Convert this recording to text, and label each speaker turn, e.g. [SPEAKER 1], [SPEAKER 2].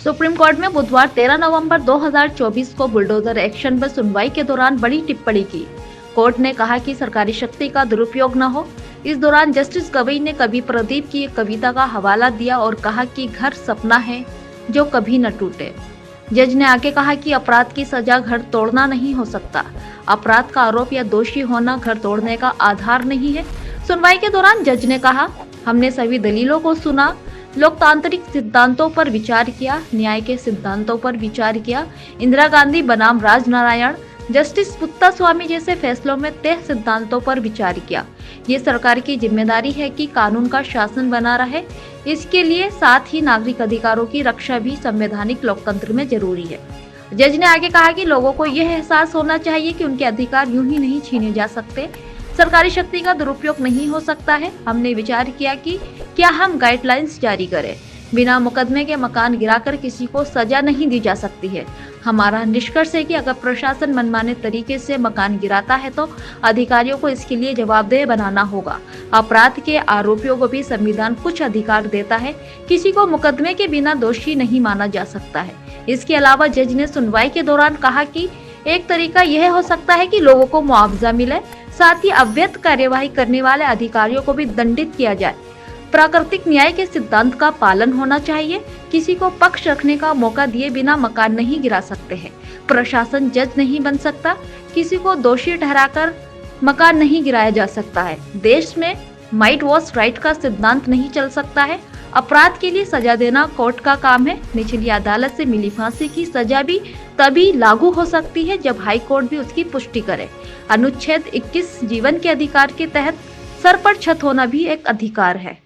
[SPEAKER 1] Supreme court में बुधवार 13 नवंबर 2024 को बुलडोजर एक्शन पर सुनवाई के दौरान बड़ी टिप्पणी की। कोर्ट ने कहा कि सरकारी शक्ति का दुरुपयोग न हो। इस दौरान जस्टिस गवई ने कवि प्रदीप की एक कविता का हवाला दिया और कहा कि घर सपना है जो कभी न टूटे। जज ने आगे कहा कि अपराध की सजा घर तोड़ना नहीं हो सकता। अपराध का आरोप या दोषी होना घर तोड़ने का आधार नहीं है। सुनवाई के दौरान जज ने कहा, हमने सभी दलीलों को सुना, लोकतांत्रिक सिद्धांतों पर विचार किया, न्याय के सिद्धांतों पर विचार किया। इंदिरा गांधी बनाम राजनारायण, जस्टिस पुत्तास्वामी जैसे फैसलों में तय सिद्धांतों पर विचार किया। ये सरकार की जिम्मेदारी है कि कानून का शासन बना रहे। इसके लिए साथ ही नागरिक अधिकारों की रक्षा भी संवैधानिक लोकतंत्र में जरूरी है। जज ने आगे कहा कि लोगों को यह एहसास होना चाहिए कि उनके अधिकार यूं ही नहीं छीने जा सकते। सरकारी शक्ति का दुरुपयोग नहीं हो सकता है। हमने विचार किया कि क्या हम गाइडलाइंस जारी करें। बिना मुकदमे के मकान गिराकर किसी को सजा नहीं दी जा सकती है। हमारा निष्कर्ष है कि अगर प्रशासन मनमाने तरीके से मकान गिराता है तो अधिकारियों को इसके लिए जवाबदेह बनाना होगा। अपराध के आरोपियों को भी संविधान कुछ अधिकार देता है। किसी को मुकदमे के बिना दोषी नहीं माना जा सकता है। इसके अलावा जज ने सुनवाई के दौरान कहा कि एक तरीका यह हो सकता है कि लोगों को मुआवजा मिले, साथ ही अवैध कार्यवाही करने वाले अधिकारियों को भी दंडित किया जाए। प्राकृतिक न्याय के सिद्धांत का पालन होना चाहिए। किसी को पक्ष रखने का मौका दिए बिना मकान नहीं गिरा सकते हैं। प्रशासन जज नहीं बन सकता। किसी को दोषी ठहराकर मकान नहीं गिराया जा सकता है। देश में माइट वॉज राइट का सिद्धांत नहीं चल सकता है। अपराध के लिए सजा देना कोर्ट का काम है। निचली अदालत से मिली फांसी की सजा भी तभी लागू हो सकती है जब हाई कोर्ट भी उसकी पुष्टि करे। अनुच्छेद 21 जीवन के अधिकार के तहत सर पर छत होना भी एक अधिकार है।